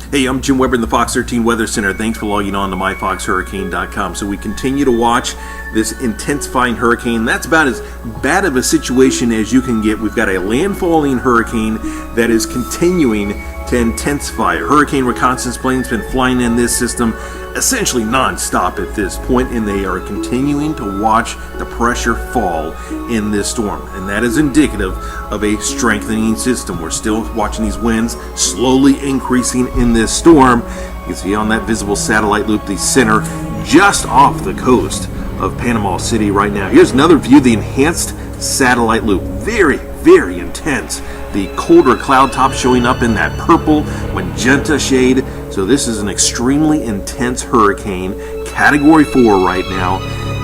Hey, I'm Jim Weber in the Fox 13 Weather Center. Thanks for logging on to myfoxhurricane.com. So we continue to watch this intensifying hurricane. That's about as bad of a situation as you can get. We've got a landfalling hurricane that is continuing to intensify. Hurricane reconnaissance planes been flying in this system essentially non-stop at this point, and they are continuing to watch the pressure fall in this storm, and that is indicative of a strengthening system. We're still watching these winds slowly increasing in this storm. You can see on that visible satellite loop the center just off the coast of Panama City right now. Here's another view, the enhanced satellite loop. Very, very intense. The colder cloud top showing up in that purple magenta shade. So this is an extremely intense hurricane, Category 4 right now,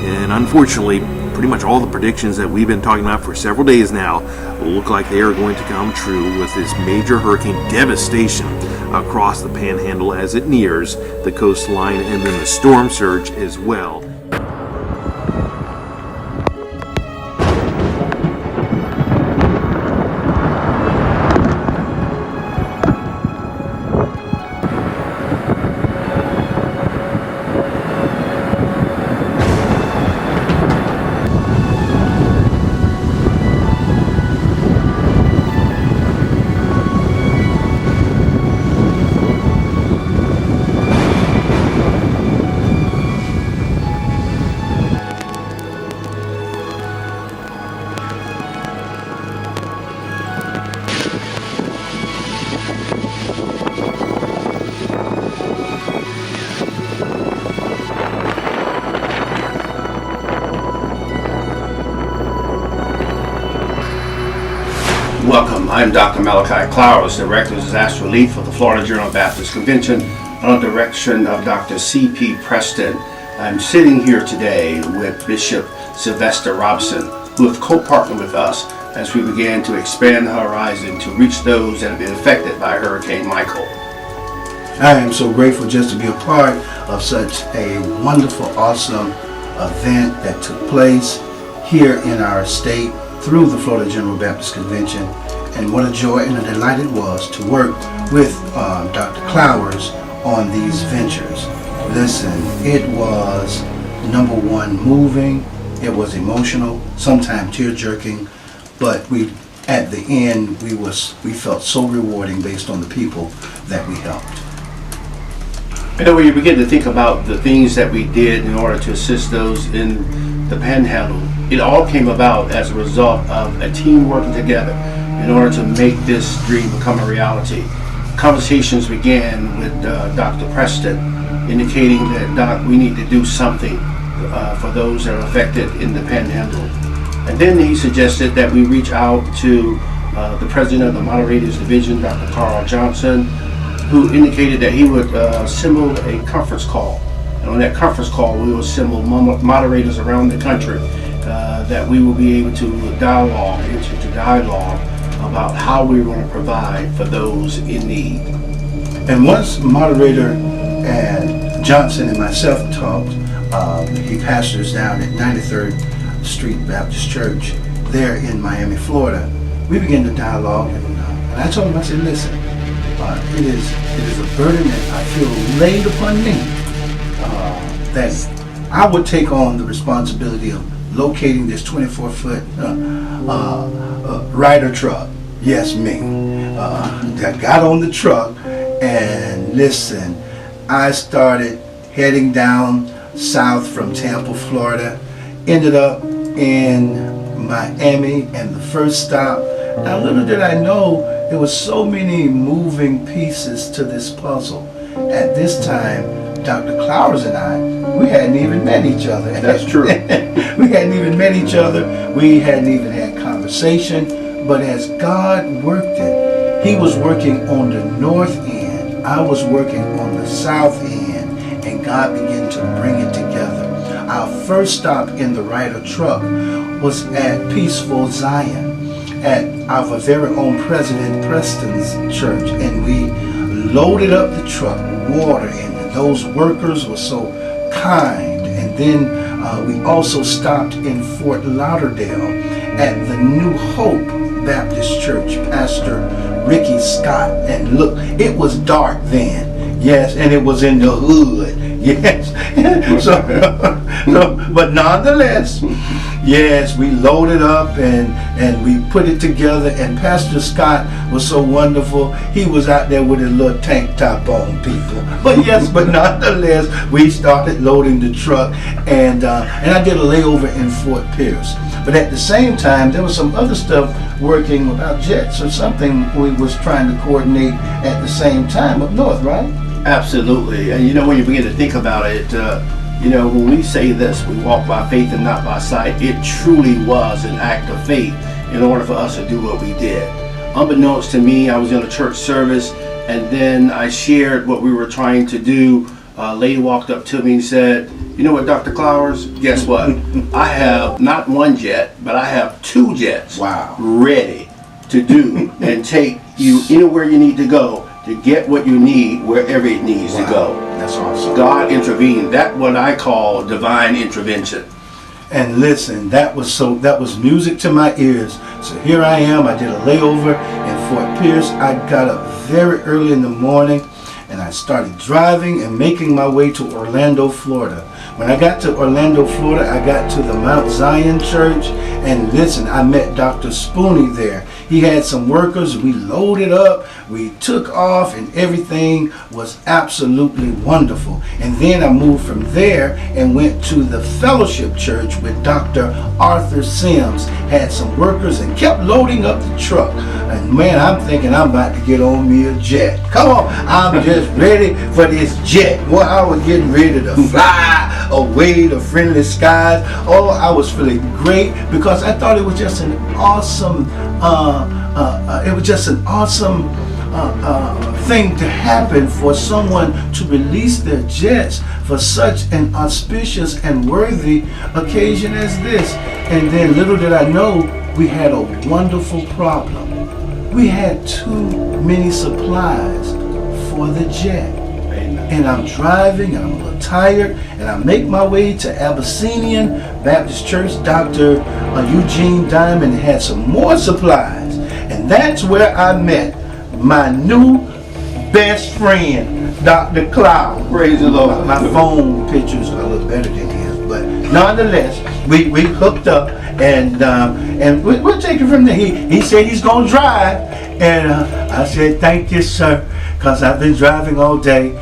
and unfortunately, pretty much all the predictions that we've been talking about for several days now look like they are going to come true with this major hurricane devastation across the panhandle as it nears the coastline, and then the storm surge as well. Welcome, I'm Dr. Malachi Clowers, Director of Disaster Relief for the Florida General Baptist Convention, under direction of Dr. C.P. Preston. I'm sitting here today with Bishop Sylvester Robson, who have co-partnered with us as we began to expand the horizon to reach those that have been affected by Hurricane Michael. I am so grateful just to be a part of such a wonderful, awesome event that took place here in our state through the Florida General Baptist Convention, and what a joy and a delight it was to work with Dr. Clowers on these ventures. Listen, it was number one, moving, it was emotional, sometimes tear-jerking, but at the end we felt so rewarding based on the people that we helped. And when you begin to think about the things that we did in order to assist those in the Panhandle, it all came about as a result of a team working together in order to make this dream become a reality. Conversations began with Dr. Preston, indicating that, Doc, we need to do something for those that are affected in the Panhandle. And then he suggested that we reach out to the president of the Moderators Division, Dr. Carl Johnson, who indicated that he would assemble a conference call. And on that conference call, we will assemble moderators around the country that we will be able to enter into dialogue about how we're going to provide for those in need. And once moderator and Johnson and myself talked, he pastors down at 93rd Street Baptist Church there in Miami, Florida. We began to dialogue, and I told him, I said, listen, it is a burden that I feel laid upon me that I would take on the responsibility of locating this 24-foot rider truck. Yes, me. That got on the truck, and listen, I started heading down south from Tampa, Florida, ended up in Miami, and the first stop, now little did I know, there was so many moving pieces to this puzzle. At this time, Dr. Clowers and I, we hadn't even met each other. That's true. We hadn't even met each other. We hadn't even had conversation. But as God worked it, He was working on the north end. I was working on the south end. And God began to bring it together. Our first stop in the Ryder truck was at Peaceful Zion, at our very own President Preston's church. And we loaded up the truck with water, and those workers were so kind. And then we also stopped in Fort Lauderdale at the New Hope Baptist Church, Pastor Ricky Scott. And look, it was dark then, Yes, and it was in the hood. Yes. But nonetheless, yes, we loaded up and we put it together. And Pastor Scott was so wonderful. He was out there with his little tank top on, people. But yes, but nonetheless, we started loading the truck, and I did a layover in Fort Pierce. But at the same time, there was some other stuff working about jets or something we was trying to coordinate at the same time up north, right? Absolutely. And you know, when you begin to think about it, you know, when we say this, we walk by faith and not by sight, it truly was an act of faith in order for us to do what we did. Unbeknownst to me, I was in a church service, and then I shared what we were trying to do. A lady walked up to me and said, "You know what, Dr. Clowers, guess what? I have not one jet, but I have 2 jets ready to do and take you anywhere you need to go to get what you need wherever it needs to go." That's awesome. God intervened. That's what I call divine intervention. And listen, that was music to my ears. So here I am. I did a layover in Fort Pierce. I got up very early in the morning, and I started driving and making my way to Orlando, Florida. When I got to Orlando, Florida, I got to the Mount Zion Church, and listen, I met Dr. Spooney there. He had some workers. We loaded up, we took off, and everything was absolutely wonderful. And then I moved from there and went to the Fellowship Church with Dr. Arthur Sims. Had some workers and kept loading up the truck. And man, I'm thinking I'm about to get on me a jet. Come on, I'm just ready for this jet. Well, I was getting ready to fly away to friendly skies. Oh, I was feeling great because I thought it was just an awesome thing to happen for someone to release their jets for such an auspicious and worthy occasion as this. And then little did I know, we had a wonderful problem. We had too many supplies for the jet. And I'm driving and I'm a little tired, and I make my way to Abyssinian Baptist Church. Dr. Eugene Diamond had some more supplies, and that's where I met my new best friend, Dr. Clowers. Praise the Lord. My phone pictures are a little better than his, but nonetheless, we hooked up, and we'll take it from there. He said he's gonna drive, and I said thank you, sir, because I've been driving all day.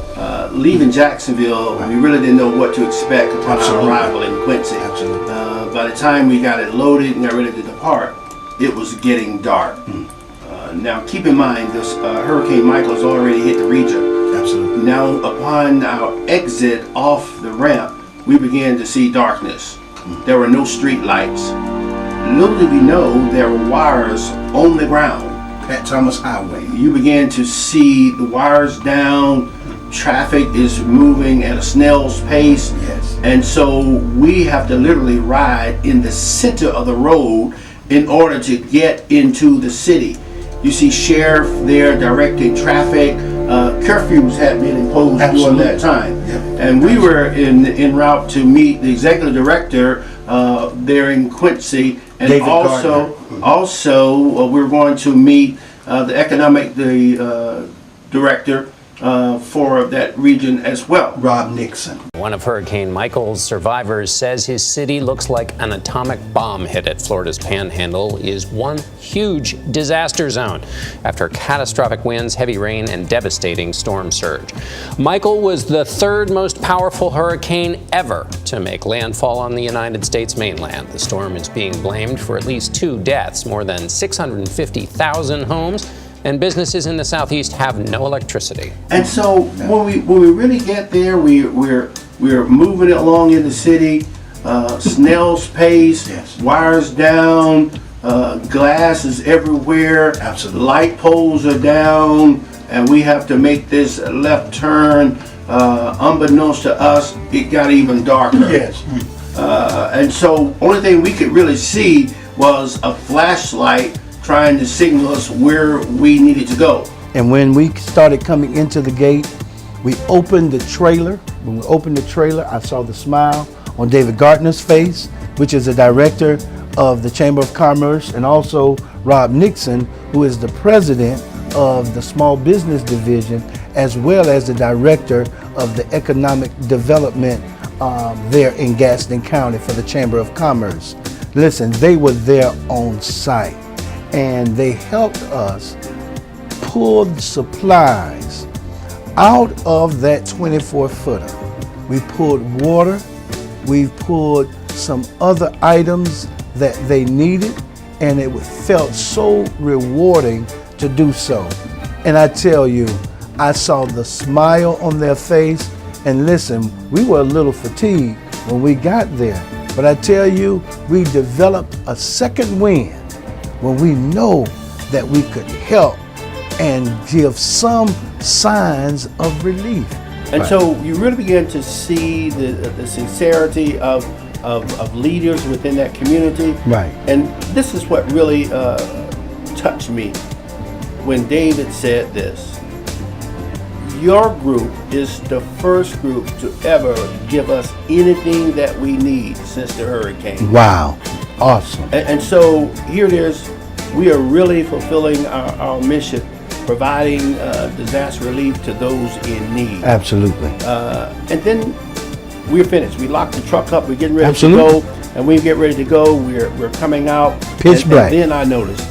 Leaving Jacksonville, we really didn't know what to expect upon our arrival in Quincy. Absolutely. By the time we got it loaded and got ready to depart, it was getting dark. Now keep in mind, this Hurricane Michael has already hit the region. Absolutely. Now upon our exit off the ramp, we began to see darkness. There were no street lights. Little did we know there were wires on the ground. Pat Thomas Highway. You began to see the wires down. Traffic is moving at a snail's pace. Yes. And so we have to literally ride in the center of the road in order to get into the city. You see sheriff there directing traffic. Curfews had been imposed during that time. Yep. And we were en route to meet the executive director there in Quincy. And David also we're going to meet the economic director for that region as well. Rob Nixon. One of Hurricane Michael's survivors says his city looks like an atomic bomb hit it. Florida's Panhandle is one huge disaster zone after catastrophic winds, heavy rain, and devastating storm surge. Michael was the 3rd most powerful hurricane ever to make landfall on the United States mainland. The storm is being blamed for at least 2 deaths, more than 650,000 homes and businesses in the southeast have no electricity. And so when we really get there, we're moving it along in the city, snail's pace, Yes. wires down, glass is everywhere, Absolutely. light poles are down, and we have to make this left turn. Unbeknownst to us, it got even darker. Yes. And so only thing we could really see was a flashlight trying to signal us where we needed to go. And when we started coming into the gate, we opened the trailer. When we opened the trailer, I saw the smile on David Gardner's face, which is the director of the Chamber of Commerce, and also Rob Nixon, who is the president of the Small Business Division, as well as the director of the Economic Development there in Gaston County for the Chamber of Commerce. Listen, they were there on site, and they helped us pull the supplies out of that 24-footer. We pulled water, we pulled some other items that they needed, and it felt so rewarding to do so. And I tell you, I saw the smile on their face, and listen, we were a little fatigued when we got there, but I tell you, we developed a second wind when we know that we could help and give some signs of relief. And so you really begin to see the sincerity of leaders within that community. Right. And this is what really touched me when David said this. Your group is the first group to ever give us anything that we need since the hurricane. Wow. Awesome. And so here it is. We are really fulfilling our mission, providing disaster relief to those in need. Absolutely. And then we're finished. We lock the truck up. We're getting ready Absolutely. to go. And we get ready to go. We're coming out. Pitch black. And then I noticed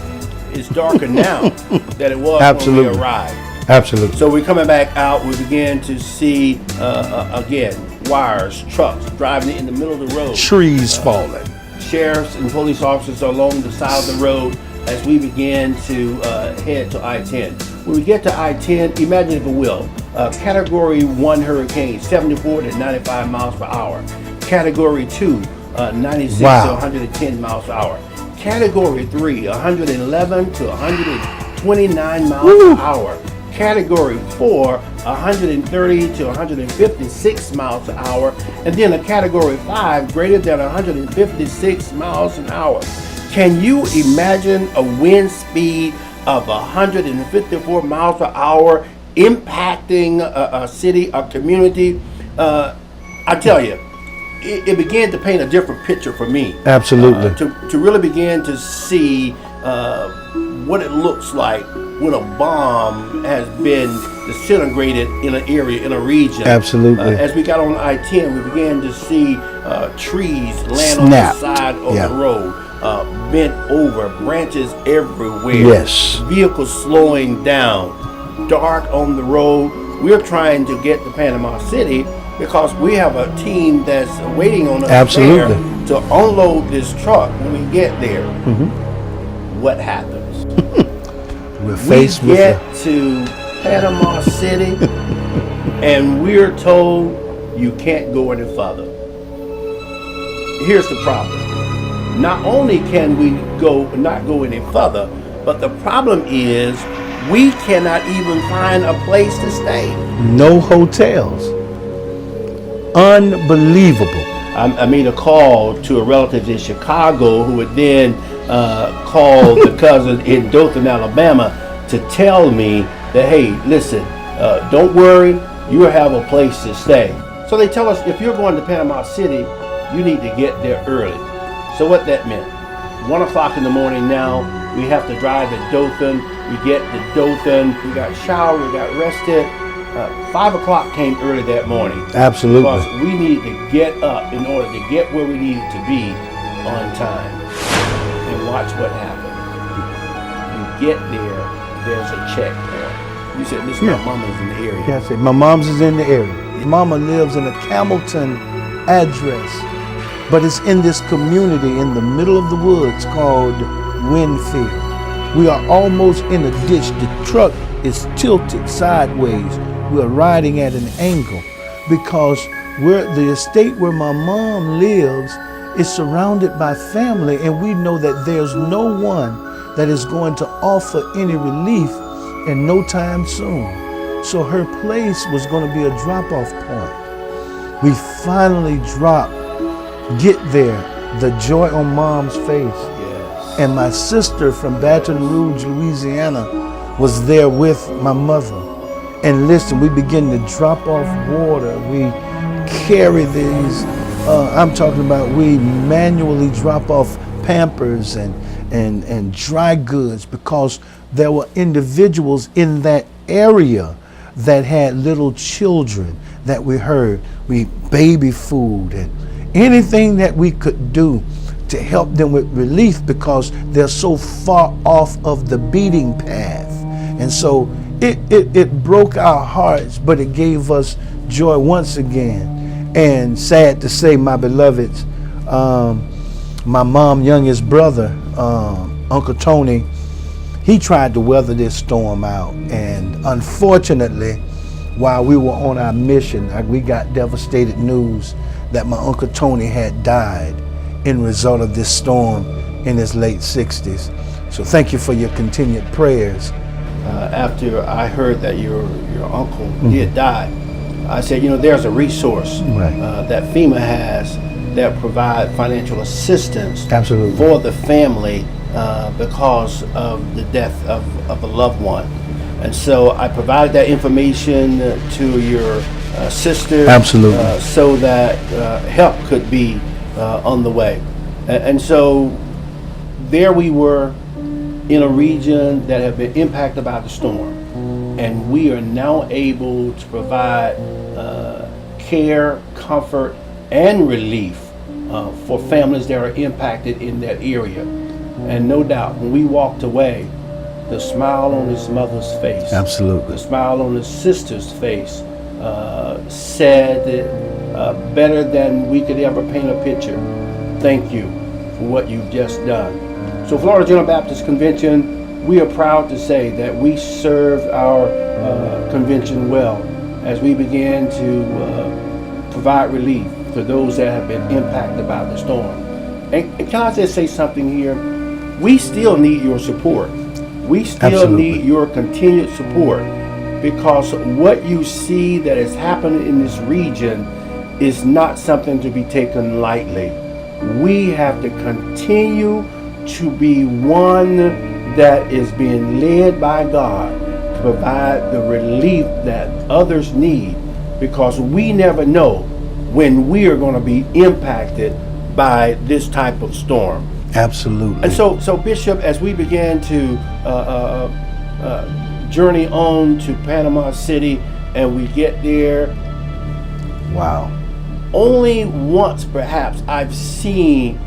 it's darker now than it was Absolutely. when we arrived. Absolutely. So we're coming back out. We began to see, again, wires, trucks driving in the middle of the road. Trees falling. Sheriffs and police officers along the side of the road as we begin to head to I-10. When we get to I-10, imagine if you will, Category 1 hurricane, 74 to 95 miles per hour. Category 2, 96 Wow. to 110 miles per hour. Category 3, 111 to 129 miles per hour. Category 4, 130 to 156 miles an hour. And then a Category 5, greater than 156 miles an hour. Can you imagine a wind speed of 154 miles per hour impacting a city, a community? I tell you, it began to paint a different picture for me. Absolutely. To really begin to see what it looks like when a bomb has been disintegrated in an area, in a region. Absolutely. As we got on I-10, we began to see trees land Snap. on the side of Yeah. the road, bent over, branches everywhere. Yes. Vehicles slowing down, dark on the road. We're trying to get to Panama City because we have a team that's waiting on us Absolutely. there to unload this truck when we get there. What happens? We're We faced with get to Panama City and we're told you can't go any further. Here's the problem. Not only can we not go any further, but the problem is we cannot even find a place to stay. no hotels. Unbelievable. I made a call to a relative in Chicago who would then call the cousin in Dothan, Alabama to tell me that, hey, listen, don't worry, you have a place to stay. So they tell us if you're going to Panama City, you need to get there early. So what that meant, 1 o'clock in the morning now, we have to drive to Dothan. We get to Dothan, we got showered, we got rested. 5 o'clock came early that morning. Absolutely. Because we needed to get up in order to get where we needed to be on time. And watch what happened. You get there, there's a checkpoint. You said, listen, my mama's in the area. Yeah, I say, my mom's is in the area. Mama lives in a Campbellton address, but it's in this community in the middle of the woods called Winfield. We are almost in a ditch. The truck is tilted sideways. We are riding at an angle because the estate where my mom lives is surrounded by family, and we know that there's no one that is going to offer any relief in no time soon. So her place was going to be a drop-off point. We finally get there, the joy on mom's face. Yes. And my sister from Baton Rouge, Louisiana, was there with my mother. And listen, we begin to drop off water. We carry these, we manually drop off Pampers and dry goods because there were individuals in that area that had little children that we heard. We baby food and anything that we could do to help them with relief, because they're so far off of the beating path. And so it broke our hearts, but it gave us joy once again. And sad to say, my beloveds, my mom's youngest brother, Uncle Tony, he tried to weather this storm out. And unfortunately, while we were on our mission, we got devastated news that my Uncle Tony had died in result of this storm in his late 60s. So thank you for your continued prayers. After I heard that your uncle did die, I said, there's a resource that FEMA has that provide financial assistance Absolutely. for the family because of the death of a loved one. And so I provided that information to your sister. Absolutely. So that help could be on the way. And so there we were in a region that had been impacted by the storm. And we are now able to provide care, comfort, and relief for families that are impacted in that area. And no doubt, when we walked away, the smile on his mother's face, Absolutely. the smile on his sister's face, said better than we could ever paint a picture. Thank you for what you've just done. So Florida General Baptist Convention, we are proud to say that we served our convention well as we began to provide relief for those that have been impacted by the storm. And can I just say something here? We still need your support. We still Absolutely. need your continued support, because what you see that is happening in this region is not something to be taken lightly. We have to continue to be one that is being led by God to provide the relief that others need, because we never know when we are going to be impacted by this type of storm. Absolutely. And so Bishop, as we began to journey on to Panama City, and we get there, Wow. only once perhaps I've seen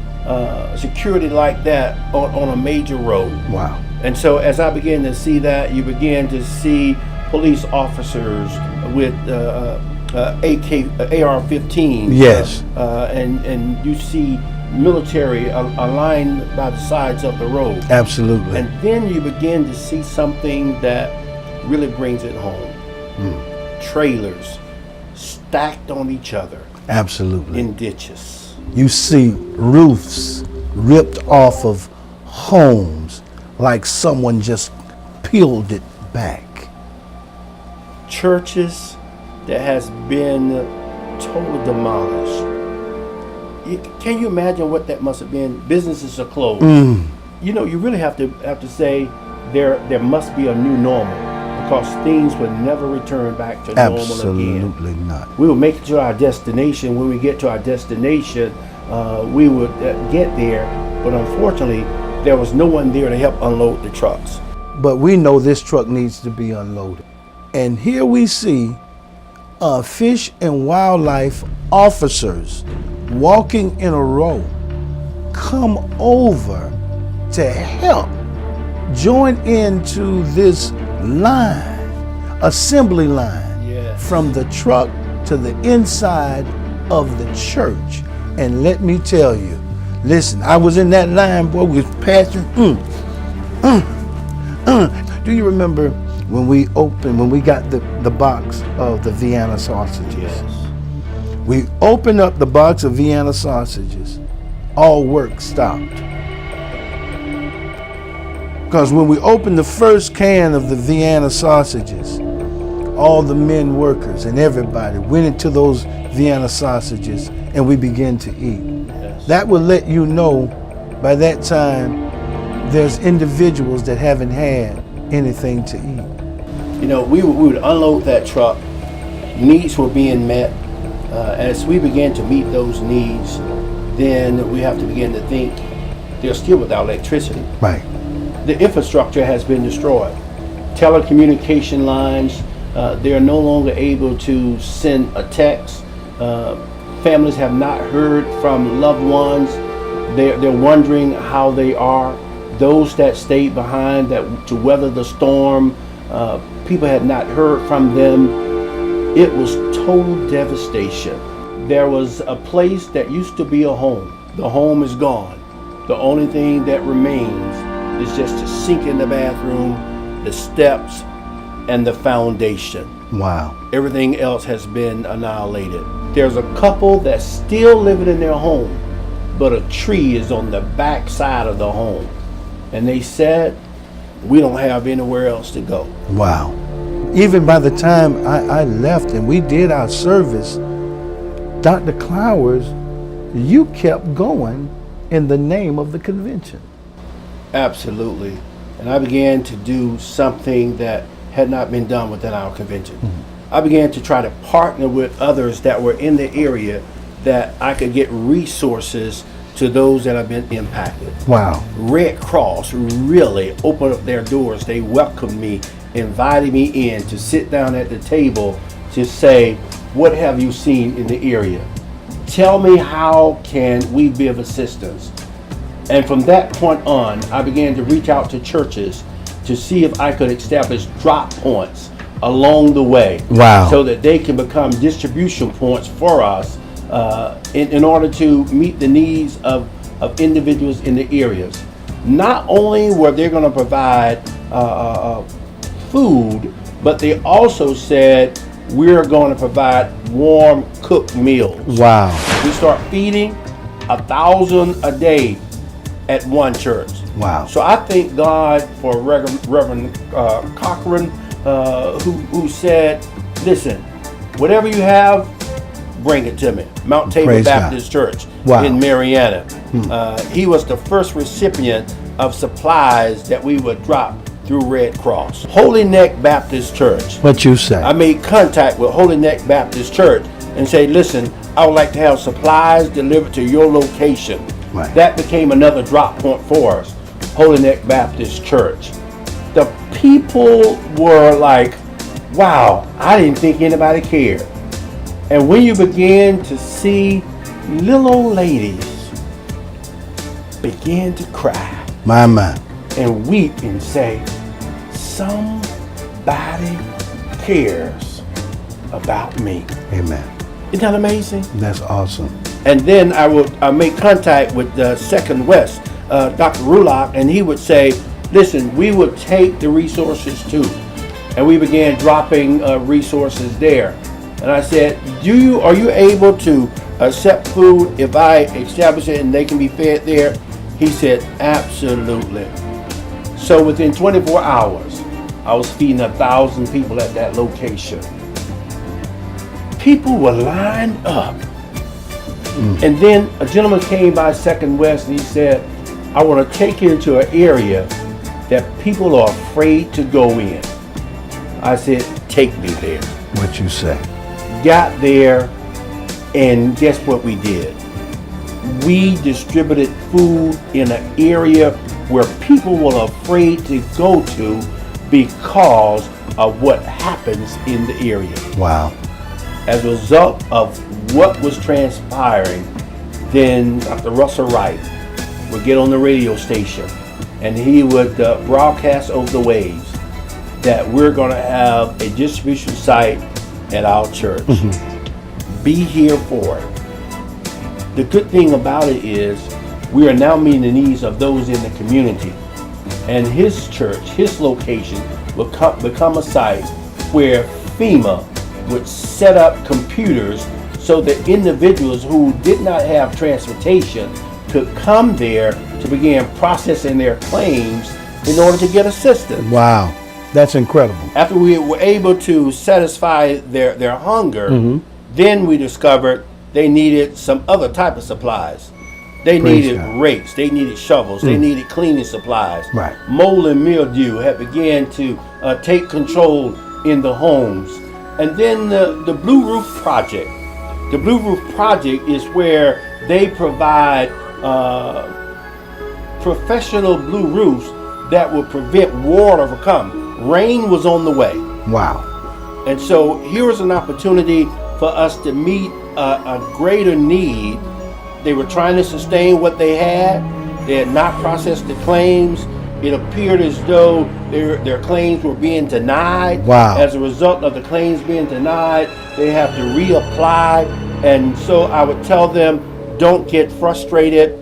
security like that on a major road. Wow. And so as I began to see that, you begin to see police officers with AR-15s. Yes. And you see military aligned by the sides of the road. Absolutely. And then you begin to see something that really brings it home. Trailers stacked on each other Absolutely. in ditches. You see roofs ripped off of homes like someone just peeled it back. Churches that has been totally demolished. Can you imagine what that must have been? Businesses are closed. You really have to say there must be a new normal, because things would never return back to normal again. Absolutely not. We will make it to our destination. When we get to our destination, we would get there, but unfortunately, there was no one there to help unload the trucks. But we know this truck needs to be unloaded. And here we see fish and wildlife officers walking in a row come over to help join into this line, assembly line, Yes. from the truck to the inside of the church. And let me tell you, listen, I was in that line, boy, we was passing. Do you remember when we got the box of the Vienna sausages? Yes. We opened up the box of Vienna sausages, all work stopped. Because when we opened the first can of the Vienna sausages, all the men workers and everybody went into those Vienna sausages and we began to eat. Yes. That will let you know by that time there's individuals that haven't had anything to eat. We would unload that truck. Needs were being met. As we began to meet those needs, then we have to begin to think they're still without electricity. Right. the infrastructure has been destroyed. Telecommunication lines, they are no longer able to send a text. Families have not heard from loved ones. They're wondering how they are. Those that stayed behind to weather the storm, people had not heard from them. It was total devastation. There was a place that used to be a home. The home is gone. The only thing that remains is just to sink in the bathroom, the steps, and the foundation. Wow. Everything else has been annihilated. There's a couple that's still living in their home, but a tree is on the back side of the home. And they said, we don't have anywhere else to go. Wow. Even by the time I left and we did our service, Dr. Clowers, you kept going in the name of the convention. Absolutely. And I began to do something that had not been done within our convention. I began to try to partner with others that were in the area that I could get resources to those that have been impacted. Wow. Red Cross really opened up their doors. They welcomed me, invited me in to sit down at the table to say, what have you seen in the area? Tell me, how can we be of assistance? And from that point on, I began to reach out to churches to see if I could establish drop points along the way. Wow. So that they can become distribution points for us in order to meet the needs of individuals in the areas. Not only were they going to provide food, but they also said we're going to provide warm cooked meals. Wow. We start feeding 1,000 a day at one church. Wow. So I thank God for Reverend Cochran, who said, listen, whatever you have, bring it to me. Mount Tabor Praise Baptist Church in Mariana. He was the first recipient of supplies that we would drop through Red Cross. Holy Neck Baptist Church. What you say? I made contact with Holy Neck Baptist Church and say, listen, I would like to have supplies delivered to your location. Right. That became another drop point for us, Holy Neck Baptist Church. The people were like, wow, I didn't think anybody cared. And when you begin to see little old ladies begin to cry My. and weep and say, somebody cares about me. Amen. Isn't that amazing? That's awesome. And then I make contact with Second West, Dr. Rulock, and he would say, listen, we would take the resources too. And we began dropping resources there. And I said, are you able to accept food if I establish it and they can be fed there? He said, absolutely. So within 24 hours, I was feeding 1,000 people at that location. People were lined up. And then a gentleman came by Second West and he said, I want to take you into an area that people are afraid to go in. I said, take me there. What you say? Got there, and guess what we did? We distributed food in an area where people were afraid to go to because of what happens in the area. Wow. As a result of what was transpiring, then Dr. Russell Wright would get on the radio station and he would broadcast over the waves that we're going to have a distribution site at our church. Be here for it. The good thing about it is we are now meeting the needs of those in the community. And his church, his location, will become a site where FEMA would set up computers so that individuals who did not have transportation could come there to begin processing their claims in order to get assistance. Wow. That's incredible. After we were able to satisfy their hunger, then we discovered they needed some other type of supplies. They needed rakes, they needed shovels, they needed cleaning supplies. Right. Mold and mildew had began to take control in the homes. And then the Blue Roof Project. The Blue Roof Project is where they provide professional blue roofs that would prevent water from coming. Rain was on the way. Wow. And so here was an opportunity for us to meet a greater need. They were trying to sustain what they had. They had not processed the claims. It appeared as though their claims were being denied. Wow. As a result of the claims being denied, they have to reapply. And so I would tell them, don't get frustrated.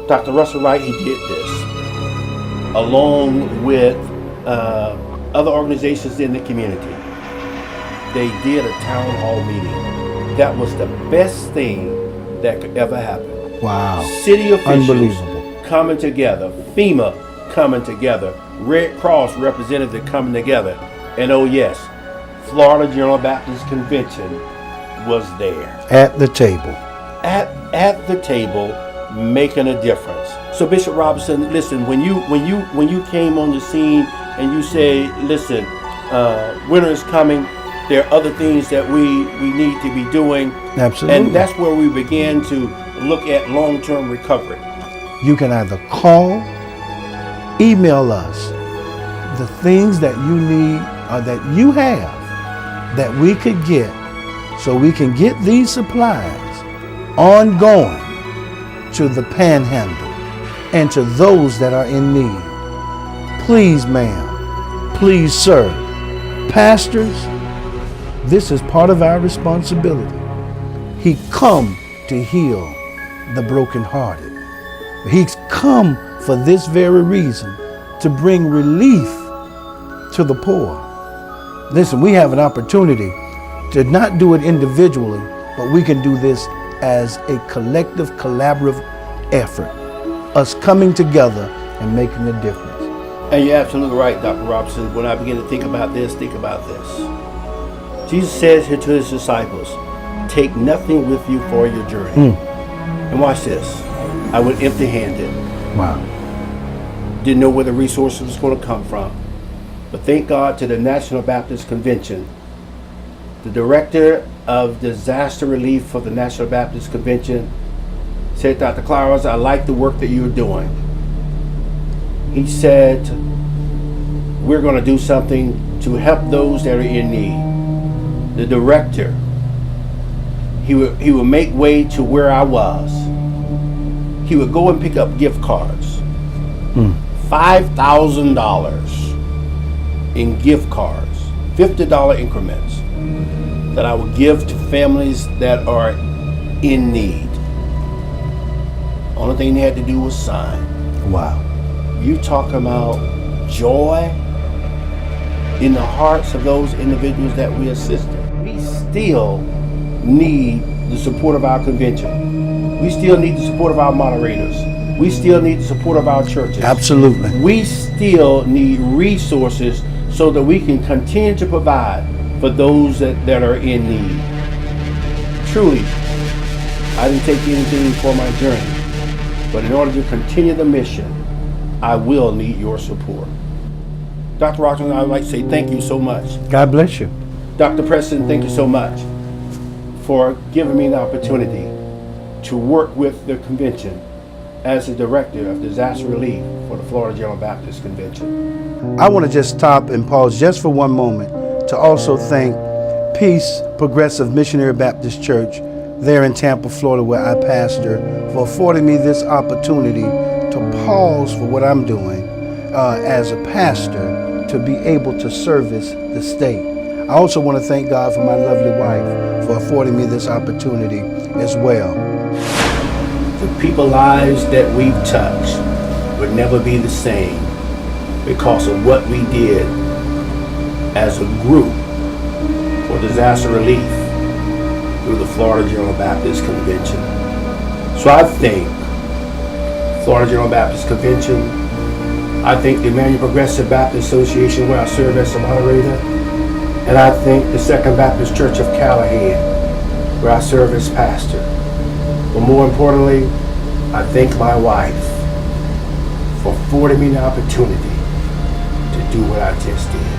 Dr. Russell Wright, he did this along with other organizations in the community. They did a town hall meeting. That was the best thing that could ever happen. Wow. City officials Unbelievable. coming together, FEMA coming together, Red Cross representative coming together, and oh yes, Florida General Baptist Convention was there. At the table. At the table, making a difference. So Bishop Robinson, listen, when you came on the scene and you say, listen, winter is coming, there are other things that we need to be doing. Absolutely. And that's where we began to look at long-term recovery. You can either call, email us the things that you need or that you have that we could get, so we can get these supplies ongoing to the Panhandle and to those that are in need. Please, ma'am, please, sir, pastors, this is part of our responsibility. He come to heal the brokenhearted. He's come for this very reason, to bring relief to the poor. Listen, we have an opportunity to not do it individually, but we can do this as a collective, collaborative effort. Us coming together and making a difference. And you're absolutely right, Dr. Robinson. When I begin to think about this, think about this. Jesus says here to his disciples, take nothing with you for your journey. And watch this. I went empty-handed. Wow. Didn't know where the resources was going to come from. But thank God to the National Baptist Convention, the director of disaster relief for the National Baptist Convention said, Dr. Clowers, I like the work that you're doing. He said, we're going to do something to help those that are in need. The director, he would make way to where I was. He would go and pick up gift cards. $5,000 in gift cards, $50 increments that I would give to families that are in need. Only thing they had to do was sign. Wow. You talk about joy in the hearts of those individuals that we assisted. We still need the support of our convention. We still need the support of our moderators. We still need the support of our churches. Absolutely. We still need resources so that we can continue to provide for those that are in need. Truly, I didn't take anything for my journey, but in order to continue the mission, I will need your support. Dr. Rockland, I would like to say thank you so much. God bless you. Dr. Preston, thank you so much for giving me the opportunity to work with the convention as the director of disaster relief for the Florida General Baptist Convention. I want to just stop and pause just for one moment to also thank Peace Progressive Missionary Baptist Church there in Tampa, Florida, where I pastor, for affording me this opportunity to pause for what I'm doing as a pastor to be able to service the state. I also want to thank God for my lovely wife for affording me this opportunity as well. The people's lives that we've touched would never be the same because of what we did as a group for disaster relief through the Florida General Baptist Convention. So I thank Florida General Baptist Convention. I thank the Emmanuel Progressive Baptist Association, where I serve as a moderator. And I thank the Second Baptist Church of Callahan, where I serve as pastor. But more importantly, I thank my wife for affording me the opportunity to do what I just did.